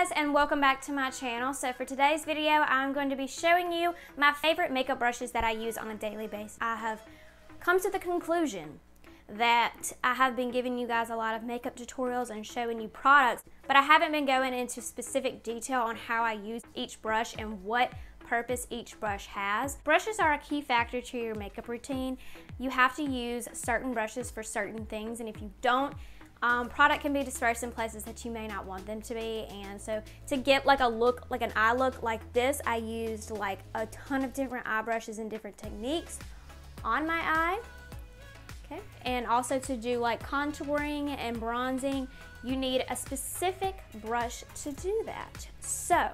guys, and welcome back to my channel. So for today's video, I'm going to be showing you my favorite makeup brushes that I use on a daily basis. I have come to the conclusion that I have been giving you guys a lot of makeup tutorials and showing you products, but I haven't been going into specific detail on how I use each brush and what purpose each brush has. Brushes are a key factor to your makeup routine. You have to use certain brushes for certain things, and if you don't, product can be dispersed in places that you may not want them to be. And so to get like a look, like an eye look like this, I used like a ton of different eye brushes and different techniques on my eye. Okay. And also to do like contouring and bronzing, you need a specific brush to do that. So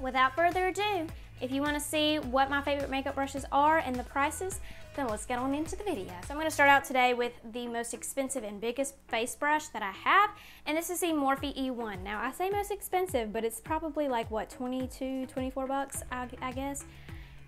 without further ado, if you want to see what my favorite makeup brushes are and the prices, then let's get on into the video. So I'm going to start out today with the most expensive and biggest face brush that I have, and this is the Morphe E1. Now I say most expensive, but it's probably like what, 22, 24 bucks, I guess.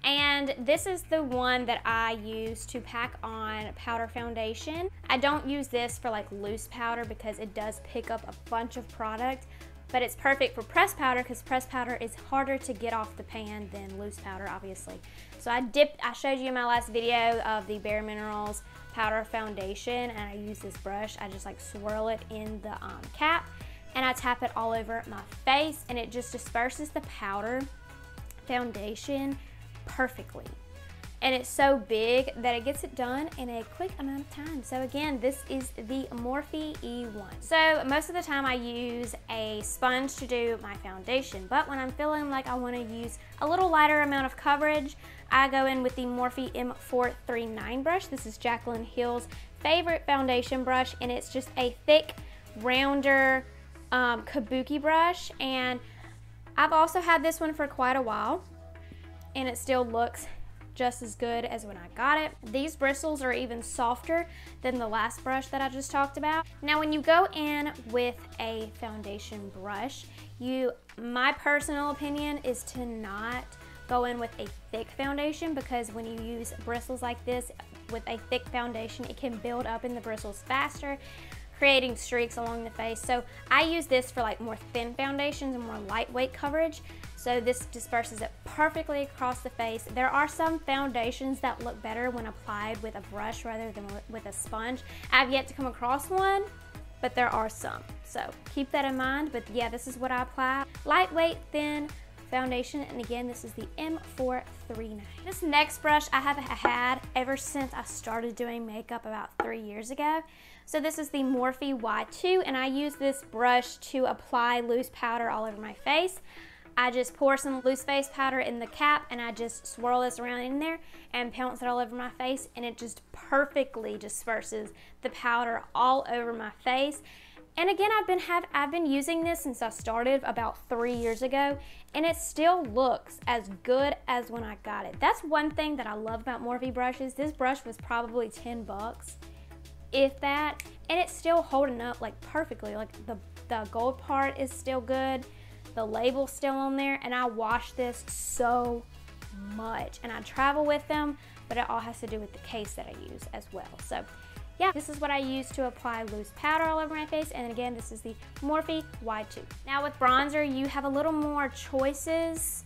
And this is the one that I use to pack on powder foundation. I don't use this for like loose powder because it does pick up a bunch of product, but it's perfect for pressed powder because pressed powder is harder to get off the pan than loose powder, obviously. So I showed you in my last video of the Bare Minerals powder foundation, and I use this brush. I just like swirl it in the cap, and I tap it all over my face, and it just disperses the powder foundation perfectly. And it's so big that it gets it done in a quick amount of time. So again, this is the Morphe E1. So most of the time I use a sponge to do my foundation, but when I'm feeling like I want to use a little lighter amount of coverage, I go in with the Morphe M439 brush. This is Jaclyn Hill's favorite foundation brush, and it's just a thick, rounder kabuki brush. And I've also had this one for quite a while, and it still looks just as good as when I got it. These bristles are even softer than the last brush that I just talked about. Now when you go in with a foundation brush, my personal opinion is to not go in with a thick foundation, because when you use bristles like this with a thick foundation, it can build up in the bristles faster, creating streaks along the face. So I use this for like more thin foundations and more lightweight coverage. So this disperses it perfectly across the face. There are some foundations that look better when applied with a brush rather than with a sponge. I've yet to come across one, but there are some. So keep that in mind. But yeah, this is what I apply. Lightweight, thin foundation, and again, this is the M439. This next brush I have had ever since I started doing makeup about 3 years ago. So this is the Morphe Y2, and I use this brush to apply loose powder all over my face. I just pour some loose face powder in the cap, and I just swirl this around in there and pounce it all over my face, and it just perfectly disperses the powder all over my face. And again, I've been using this since I started about 3 years ago, and it still looks as good as when I got it. That's one thing that I love about Morphe brushes. This brush was probably 10 bucks, if that, and it's still holding up like perfectly. Like the gold part is still good, the label's still on there, and I wash this so much, and I travel with them, but it all has to do with the case that I use as well. So yeah, this is what I use to apply loose powder all over my face, and again, this is the Morphe Y2. Now with bronzer, you have a little more choices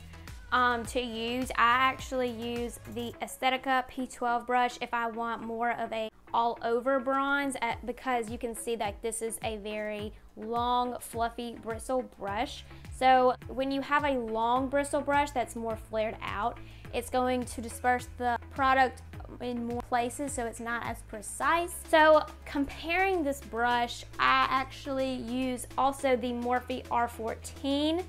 to use. I actually use the Aesthetica P12 brush if I want more of a all over bronze, because you can see that this is a very long, fluffy bristle brush. So when you have a long bristle brush that's more flared out, it's going to disperse the product in more places, so it's not as precise. So comparing this brush, I actually use also the Morphe R14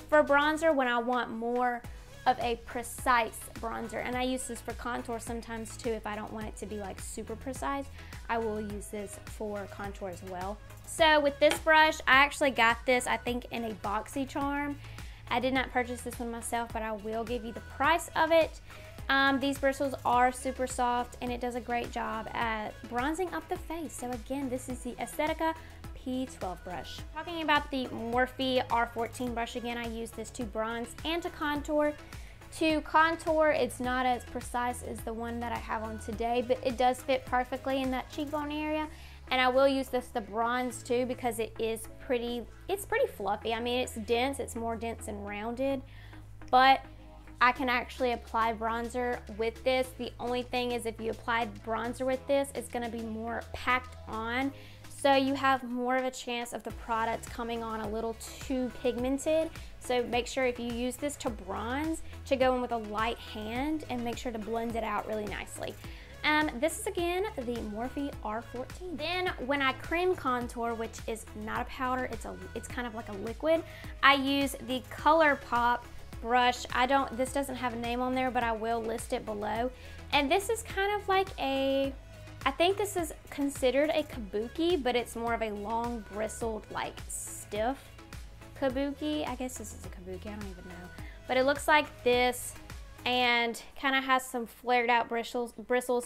for bronzer when I want more of a precise bronzer, and I use this for contour sometimes too. If I don't want it to be like super precise, I will use this for contour as well. So with this brush, I actually got this, I think, in a BoxyCharm. I did not purchase this one myself, but I will give you the price of it. These bristles are super soft, and it does a great job at bronzing up the face. So again, this is the Aesthetica P12 brush. Talking about the Morphe R14 brush, again, I use this to bronze and to contour. To contour, it's not as precise as the one that I have on today, but it does fit perfectly in that cheekbone area. And I will use this to bronze too because it's pretty fluffy. I mean, it's dense, it's more dense and rounded, but I can actually apply bronzer with this. The only thing is if you apply bronzer with this, it's gonna be more packed on. So you have more of a chance of the product coming on a little too pigmented. So make sure if you use this to bronze, to go in with a light hand and make sure to blend it out really nicely. This is again the Morphe R14. Then when I cream contour, which is not a powder, it's kind of like a liquid, I use the ColourPop brush. This doesn't have a name on there, but I will list it below. And this is kind of like I think this is considered a kabuki, but it's more of a long bristled, like stiff kabuki. I guess this is a kabuki, I don't even know. But it looks like this and kind of has some flared out bristles,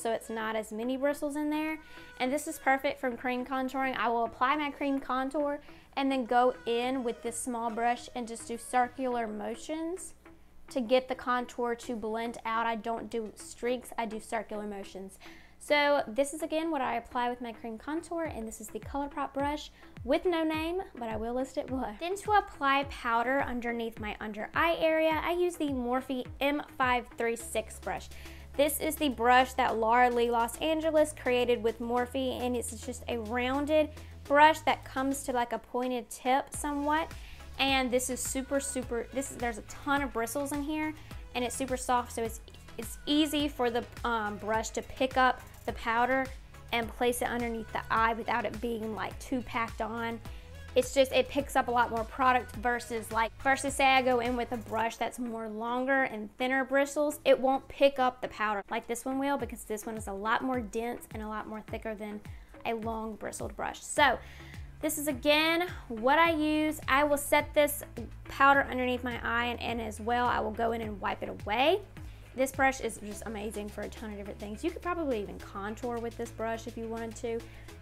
so it's not as many bristles in there. And this is perfect for cream contouring. I will apply my cream contour and then go in with this small brush and just do circular motions to get the contour to blend out. I don't do streaks, I do circular motions. So this is again what I apply with my cream contour, and this is the ColourPop brush with no name, but I will list it below. Then to apply powder underneath my under eye area, I use the Morphe M536 brush. This is the brush that Laura Lee Los Angeles created with Morphe, and it's just a rounded brush that comes to like a pointed tip somewhat. And this is there's a ton of bristles in here, and it's super soft, so it's easy for the brush to pick up the powder and place it underneath the eye without it being like too packed on. It's just, it picks up a lot more product versus say I go in with a brush that's more longer and thinner bristles, it won't pick up the powder like this one will, because this one is a lot more dense and a lot more thicker than a long bristled brush. So this is again what I use. I will set this powder underneath my eye, and as well I will go in and wipe it away. This brush is just amazing for a ton of different things. You could probably even contour with this brush if you wanted to.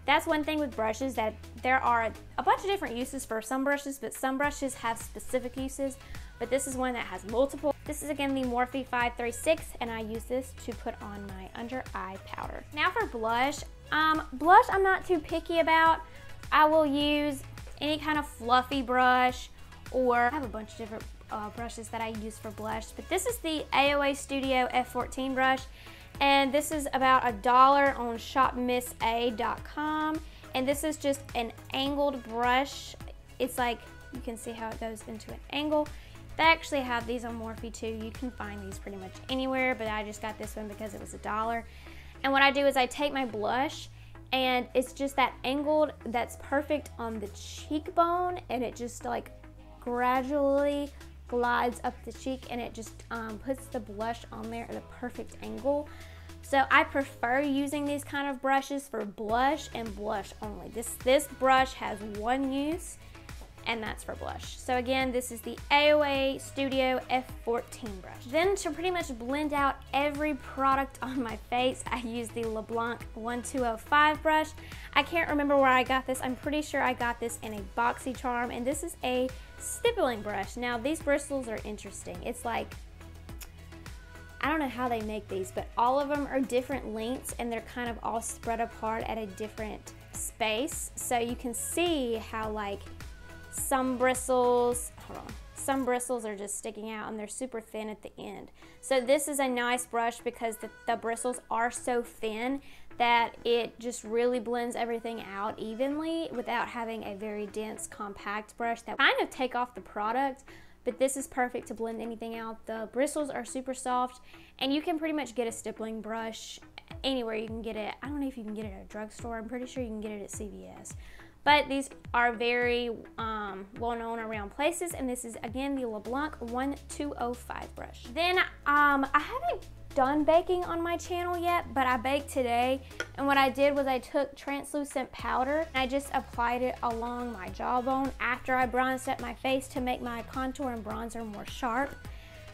That's one thing with brushes, that there are a bunch of different uses for some brushes, but some brushes have specific uses, but this is one that has multiple. This is again the Morphe 536, and I use this to put on my under eye powder. Now for blush. Blush I'm not too picky about. I will use any kind of fluffy brush, or I have a bunch of different brushes that I use for blush, but this is the AOA Studio F14 brush, and this is about $1 on shopmissa.com, and this is just an angled brush. It's like, you can see how it goes into an angle. They actually have these on Morphe too. You can find these pretty much anywhere, but I just got this one because it was $1. And what I do is I take my blush, and it's just that angled, that's perfect on the cheekbone, and it just like gradually glides up the cheek, and it just puts the blush on there at a perfect angle. So I prefer using these kind of brushes for blush and blush only. This brush has one use, and that's for blush. So again, this is the AOA Studio F14 brush. Then to pretty much blend out every product on my face, I use the LeBlanc 1205 brush. I can't remember where I got this. I'm pretty sure I got this in a BoxyCharm, and this is a stippling brush. Now these bristles are interesting. It's like, I don't know how they make these, but all of them are different lengths, and they're kind of all spread apart at a different space. So you can see how like some bristles are just sticking out, and they're super thin at the end. So this is a nice brush because the bristles are so thin that it just really blends everything out evenly without having a very dense, compact brush that kind of take off the product. But this is perfect to blend anything out. The bristles are super soft, and you can pretty much get a stippling brush anywhere. You can get it, I don't know if you can get it at a drugstore. I'm pretty sure you can get it at CVS. But these are very well known around places, and this is again the LeBlanc 1205 brush. Then I haven't done baking on my channel yet, but I baked today, and what I did was I took translucent powder and I just applied it along my jawbone after I bronzed up my face to make my contour and bronzer more sharp.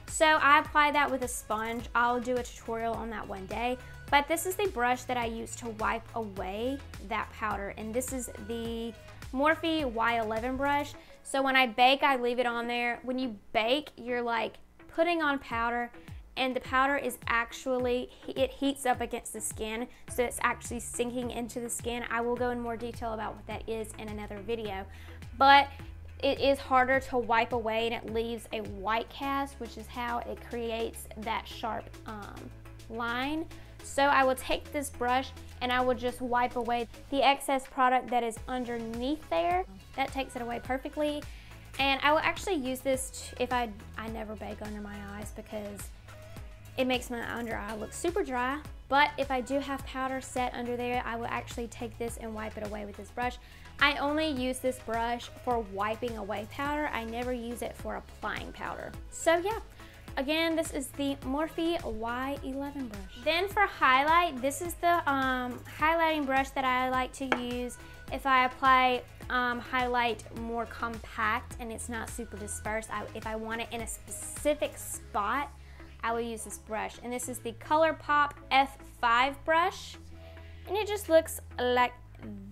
So I applied that with a sponge. I'll do a tutorial on that one day. But this is the brush that I use to wipe away that powder, and this is the Morphe Y11 brush. So when I bake, I leave it on there. When you bake, you're like putting on powder, and the powder is actually, it heats up against the skin, so it's actually sinking into the skin. I will go in more detail about what that is in another video, but it is harder to wipe away and it leaves a white cast, which is how it creates that sharp line. So I will take this brush and I will just wipe away the excess product that is underneath there. That takes it away perfectly. And I will actually use this if I never bake under my eyes because it makes my under eye look super dry. But if I do have powder set under there, I will actually take this and wipe it away with this brush. I only use this brush for wiping away powder. I never use it for applying powder. So yeah, again, this is the Morphe Y11 brush. Then for highlight, this is the highlighting brush that I like to use if I apply highlight more compact and it's not super dispersed. If I want it in a specific spot, I will use this brush. And this is the ColourPop F5 brush. And it just looks like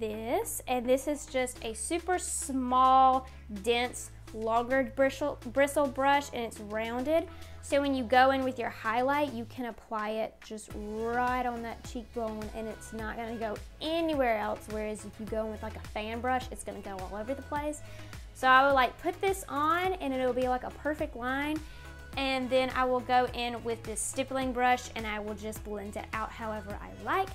this. And this is just a super small, dense, longer bristle brush, and it's rounded. So when you go in with your highlight, you can apply it just right on that cheekbone and it's not gonna go anywhere else. Whereas if you go in with like a fan brush, it's gonna go all over the place. So I would like put this on and it'll be like a perfect line. And then I will go in with this stippling brush and I will just blend it out however I like.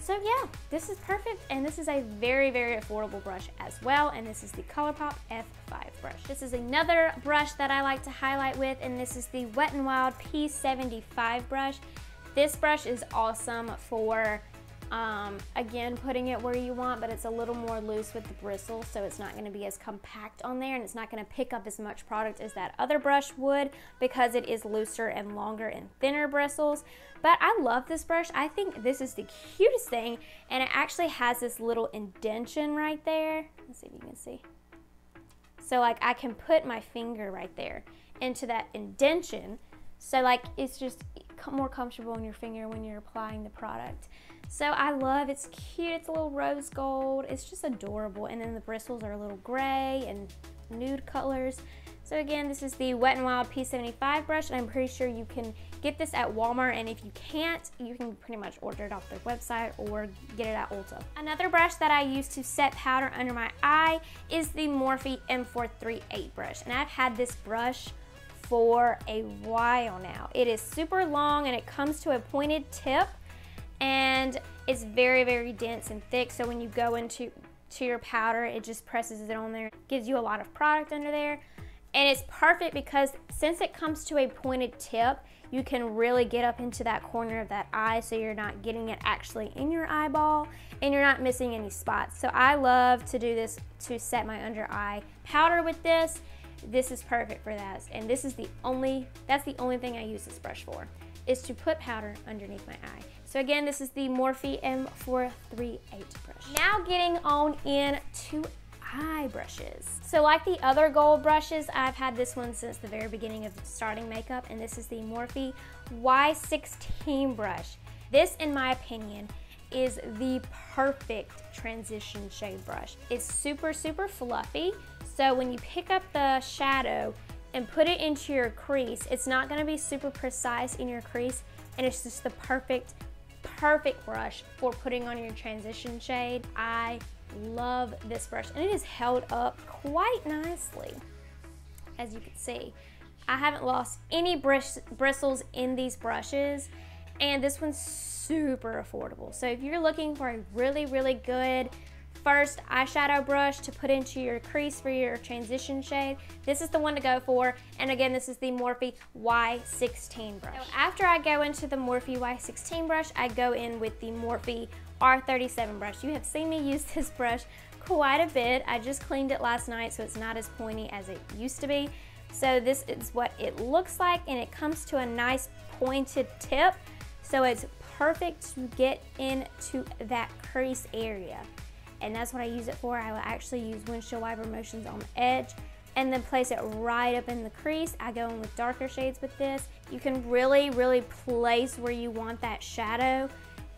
So yeah, this is perfect, and this is a very, very affordable brush as well, and this is the ColourPop F5 brush. This is another brush that I like to highlight with, and this is the Wet n Wild P75 brush. This brush is awesome for, again, putting it where you want, but it's a little more loose with the bristles, so it's not gonna be as compact on there, and it's not gonna pick up as much product as that other brush would because it is looser and longer and thinner bristles. But I love this brush. I think this is the cutest thing, and it actually has this little indentation right there. Let's see if you can see. So like I can put my finger right there into that indentation, so like it's just more comfortable on your finger when you're applying the product. So I love, it's cute, it's a little rose gold, it's just adorable, and then the bristles are a little gray and nude colors. So again, this is the Wet n Wild P75 brush, and I'm pretty sure you can get this at Walmart, and if you can't, you can pretty much order it off their website or get it at Ulta. Another brush that I use to set powder under my eye is the Morphe M438 brush, and I've had this brush for a while now. It is super long and it comes to a pointed tip, and it's very, very dense and thick, so when you go into your powder, it just presses it on there, gives you a lot of product under there. And it's perfect because since it comes to a pointed tip, you can really get up into that corner of that eye, so you're not getting it actually in your eyeball and you're not missing any spots. So I love to do this to set my under eye powder with this. This is perfect for that. And this is that's the only thing I use this brush for, is to put powder underneath my eye. So again, this is the Morphe M438 brush. Now getting on into eye brushes. So like the other gold brushes, I've had this one since the very beginning of starting makeup, and this is the Morphe Y16 brush. This, in my opinion, is the perfect transition shade brush. It's super, super fluffy, so when you pick up the shadow and put it into your crease, it's not gonna be super precise in your crease, and it's just the perfect brush for putting on your transition shade. I love this brush, and it is held up quite nicely. As you can see, I haven't lost any bristles in these brushes, and this one's super affordable. So if you're looking for a really, really good first eyeshadow brush to put into your crease for your transition shade, this is the one to go for. And again, this is the Morphe Y16 brush. So after I go into the Morphe Y16 brush, I go in with the Morphe R37 brush. You have seen me use this brush quite a bit. I just cleaned it last night, so it's not as pointy as it used to be. So this is what it looks like, and it comes to a nice pointed tip, so it's perfect to get into that crease area. And that's what I use it for. I will actually use windshield wiper motions on the edge and then place it right up in the crease. I go in with darker shades with this. You can really, really place where you want that shadow,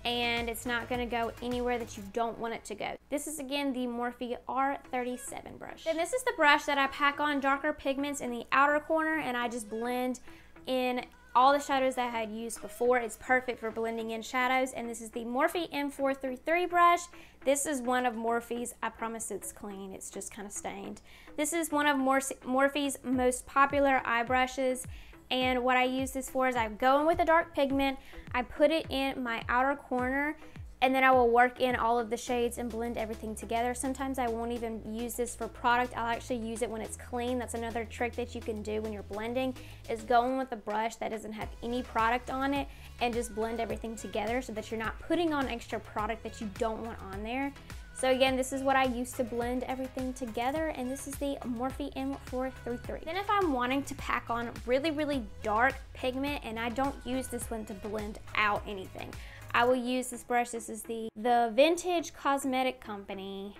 and it's not gonna go anywhere that you don't want it to go. This is again the Morphe R37 brush. And this is the brush that I pack on darker pigments in the outer corner, and I just blend in all the shadows that I had used before. It's perfect for blending in shadows. And this is the Morphe M433 brush. This is one of Morphe's, I promise it's clean, it's just kind of stained. This is one of Morphe's most popular eye brushes. And what I use this for is I go in with a dark pigment, I put it in my outer corner, and then I will work in all of the shades and blend everything together. Sometimes I won't even use this for product. I'll actually use it when it's clean. That's another trick that you can do when you're blending, is go in with a brush that doesn't have any product on it and just blend everything together so that you're not putting on extra product that you don't want on there. So again, this is what I use to blend everything together, and this is the Morphe M433. Then if I'm wanting to pack on really, really dark pigment, and I don't use this one to blend out anything, I will use this brush. This is the Vintage Cosmetic Company.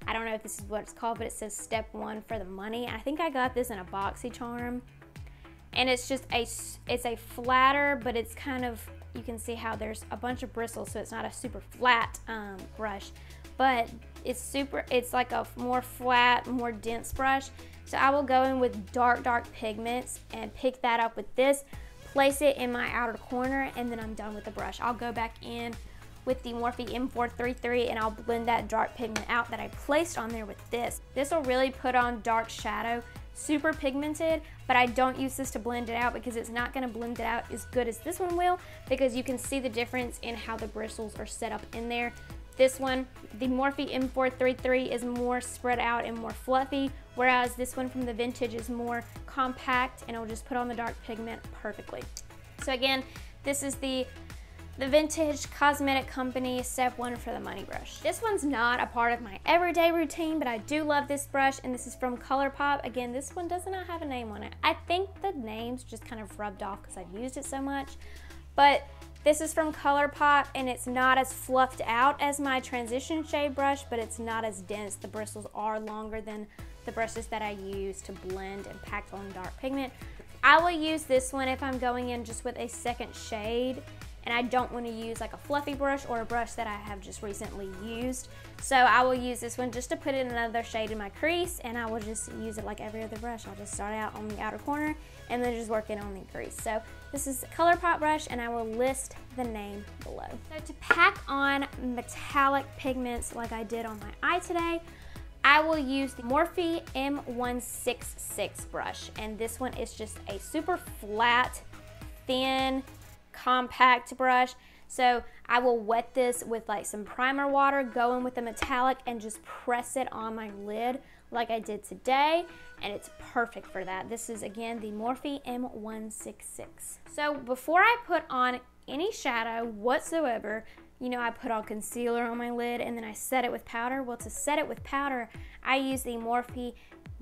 I don't know if this is what it's called, but it says Step 1 for the money. I think I got this in a BoxyCharm. And it's just it's a flatter, but it's kind of, you can see how there's a bunch of bristles, so it's not a super flat brush, but it's like a more flat, more dense brush. So I will go in with dark pigments and pick that up with this, place it in my outer corner, and then I'm done with the brush. I'll go back in with the Morphe M433 and I'll blend that dark pigment out that I placed on there with this. This will really put on dark shadow, super pigmented, but I don't use this to blend it out because it's not gonna blend it out as good as this one will, because you can see the difference in how the bristles are set up in there. This one, the Morphe M433, is more spread out and more fluffy, whereas this one from the Vintage is more compact and it'll just put on the dark pigment perfectly. So again, this is the Vintage Cosmetic Company Step 1 for the money brush. This one's not a part of my everyday routine, but I do love this brush, and this is from ColourPop. Again, this one does not have a name on it. I think the name's just kind of rubbed off because I've used it so much, but this is from ColourPop, and it's not as fluffed out as my transition shade brush, but it's not as dense. The bristles are longer than the brushes that I use to blend and pack on dark pigment. I will use this one if I'm going in just with a second shade and I don't want to use like a fluffy brush or a brush that I have just recently used. So I will use this one just to put in another shade in my crease, and I will just use it like every other brush. I'll just start out on the outer corner and then just work in on the crease. So this is a ColourPop brush, and I will list the name below. So to pack on metallic pigments like I did on my eye today, I will use the Morphe M166 brush, and this one is just a super flat, thin, compact brush. So I will wet this with like some primer water, go in with the metallic, and just press it on my lid like I did today, and it's perfect for that. This is again the Morphe M166. So before I put on any shadow whatsoever, you know, I put on concealer on my lid and then I set it with powder. Well, to set it with powder, I use the Morphe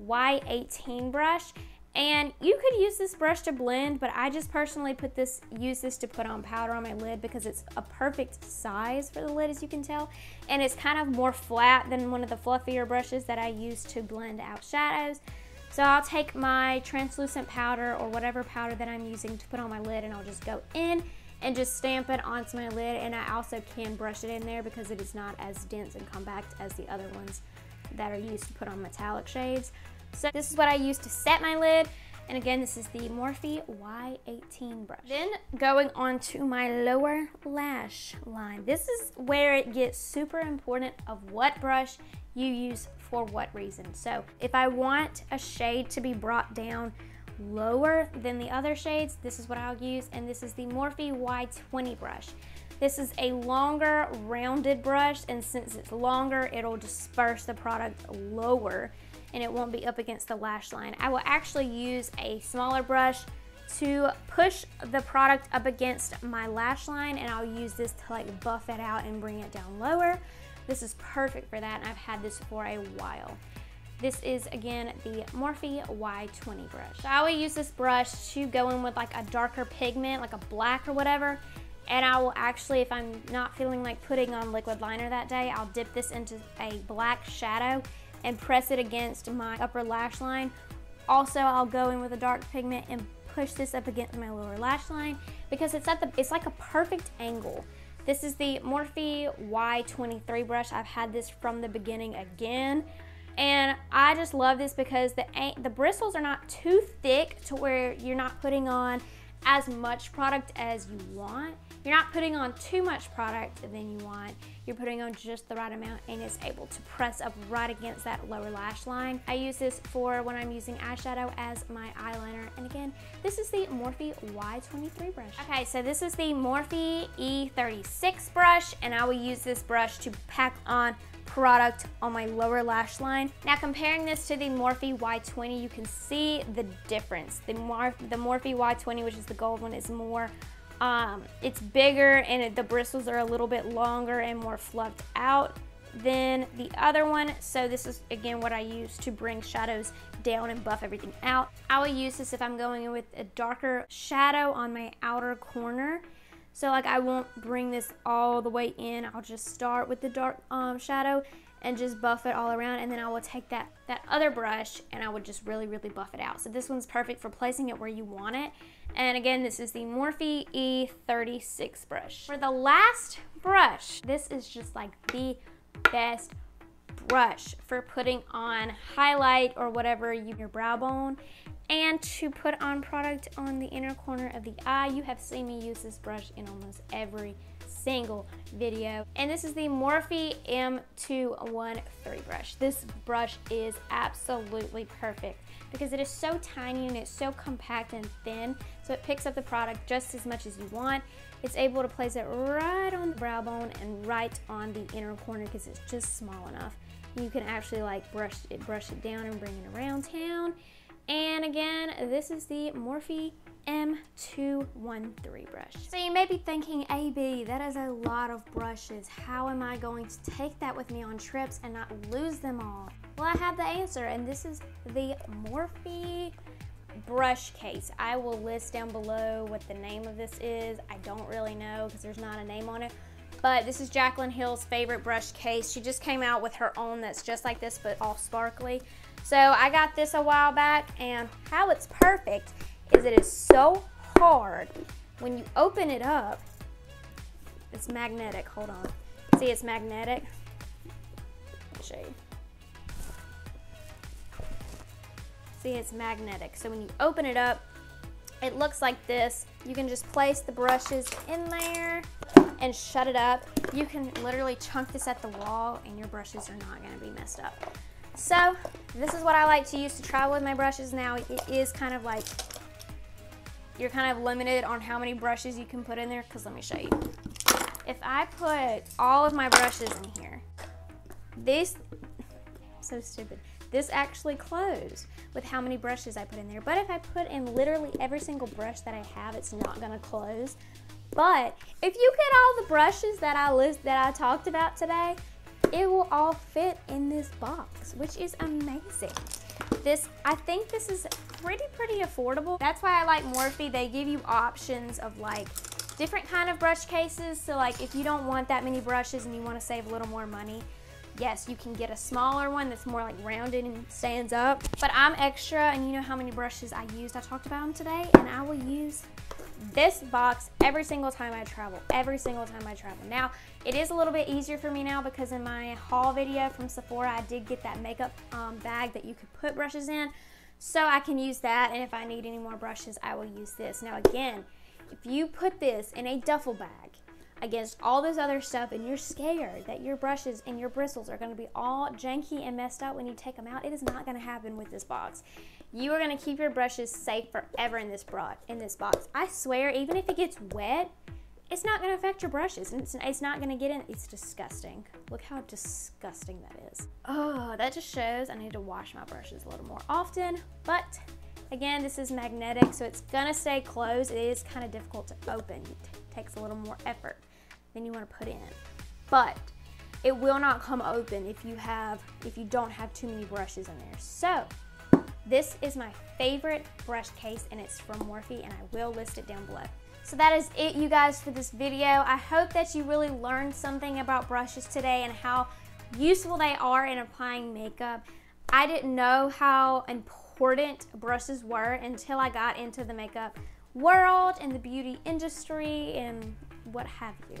Y18 brush. And you could use this brush to blend, but I just personally use this to put on powder on my lid because it's a perfect size for the lid, as you can tell. And it's kind of more flat than one of the fluffier brushes that I use to blend out shadows. So I'll take my translucent powder or whatever powder that I'm using to put on my lid, and I'll just go in and just stamp it onto my lid. And I also can brush it in there because it is not as dense and compact as the other ones that are used to put on metallic shades. So this is what I use to set my lid, and again, this is the Morphe Y18 brush. Then going on to my lower lash line. This is where it gets super important of what brush you use for what reason. So if I want a shade to be brought down lower than the other shades, this is what I'll use, and this is the Morphe Y20 brush. This is a longer rounded brush, and since it's longer, it'll disperse the product lower and it won't be up against the lash line. I will actually use a smaller brush to push the product up against my lash line, and I'll use this to like buff it out and bring it down lower. This is perfect for that, and I've had this for a while. This is, again, the Morphe Y20 brush. So I will use this brush to go in with like a darker pigment, like a black or whatever, and I will actually, if I'm not feeling like putting on liquid liner that day, I'll dip this into a black shadow and press it against my upper lash line. Also, I'll go in with a dark pigment and push this up against my lower lash line because it's like a perfect angle. This is the Morphe Y23 brush. I've had this from the beginning again, And I just love this because the bristles are not too thick to where you're not putting on as much product as you want. You're not putting on too much product than you want. You're putting on just the right amount, and it's able to press up right against that lower lash line. I use this for when I'm using eyeshadow as my eyeliner. And again, this is the Morphe Y23 brush. Okay, so this is the Morphe E36 brush, and I will use this brush to pack on product on my lower lash line. Now comparing this to the Morphe Y20, you can see the difference. The Morphe Y20, which is the gold one, is more, it's bigger, and the bristles are a little bit longer and more fluffed out than the other one. So this is again what I use to bring shadows down and buff everything out. I will use this if I'm going in with a darker shadow on my outer corner. So like I won't bring this all the way in. I'll just start with the dark shadow and just buff it all around, and then I will take that other brush and I would just really buff it out. So this one's perfect for placing it where you want it. And again, this is the Morphe E36 brush. For the last brush, this is just like the best brush for putting on highlight or whatever your brow bone, and to put on product on the inner corner of the eye. You have seen me use this brush in almost every single video. And this is the Morphe M213 brush. This brush is absolutely perfect because it is so tiny and it's so compact and thin, so it picks up the product just as much as you want. It's able to place it right on the brow bone and right on the inner corner because it's just small enough. You can actually like brush it down and bring it around town. And again, this is the Morphe M213 brush. So you may be thinking, AB, that is a lot of brushes. How am I going to take that with me on trips and not lose them all? Well, I have the answer, and this is the Morphe brush case. I will list down below what the name of this is. I don't really know because there's not a name on it. But this is Jaclyn Hill's favorite brush case. She just came out with her own that's just like this but all sparkly. So I got this a while back, and how it's perfect is it is so hard. When you open it up, it's magnetic. Hold on. See, it's magnetic. Let me show you. See, it's magnetic. So when you open it up, it looks like this. You can just place the brushes in there and shut it up. You can literally chunk this at the wall and your brushes are not gonna be messed up. So this is what I like to use to travel with my brushes. Now it is kind of like, you're kind of limited on how many brushes you can put in there, because let me show you. If I put all of my brushes in here, so stupid. This actually closes with how many brushes I put in there. But if I put in literally every single brush that I have, it's not gonna close. But if you get all the brushes that I talked about today, it will all fit in this box, which is amazing. I think this is pretty affordable. That's why I like Morphe. They give you options of like different kind of brush cases. So like if you don't want that many brushes and you want to save a little more money, yes, you can get a smaller one that's more like rounded and stands up. But I'm extra, and you know how many brushes I used. I talked about them today, and I will use this box every single time I travel, Now, it is a little bit easier for me now because in my haul video from Sephora, I did get that makeup bag that you could put brushes in. So I can use that, and if I need any more brushes, I will use this. Now again, if you put this in a duffel bag against all this other stuff and you're scared that your brushes and your bristles are going to be all janky and messed up when you take them out, it is not going to happen with this box. You are going to keep your brushes safe forever in this box. I swear, even if it gets wet, it's not going to affect your brushes. It's not going to get in. It's disgusting. Look how disgusting that is. Oh, that just shows I need to wash my brushes a little more often. But again, this is magnetic, so it's going to stay closed. It is kind of difficult to open. It takes a little more effort than you want to put in. But it will not come open if you don't have too many brushes in there. So this is my favorite brush case, and it's from Morphe, and I will list it down below. So that is it, you guys, for this video. I hope that you really learned something about brushes today and how useful they are in applying makeup. I didn't know how important brushes were until I got into the makeup world and the beauty industry and what have you.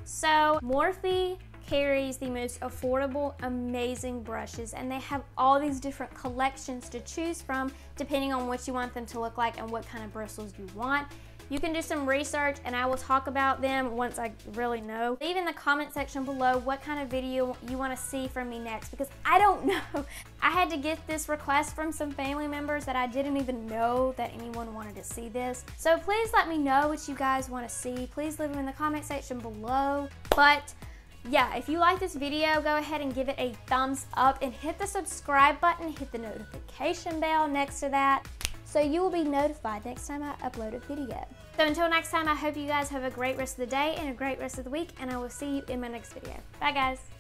So Morphe carries the most affordable, amazing brushes, and they have all these different collections to choose from depending on what you want them to look like and what kind of bristles you want. You can do some research and I will talk about them once I really know. Leave in the comment section below what kind of video you want to see from me next, because I don't know. I had to get this request from some family members that I didn't even know that anyone wanted to see this. So please let me know what you guys want to see. Please leave them in the comment section below. But yeah, if you like this video, go ahead and give it a thumbs up and hit the subscribe button, hit the notification bell next to that, so you will be notified next time I upload a video. So until next time, I hope you guys have a great rest of the day and a great rest of the week, and I will see you in my next video. Bye guys.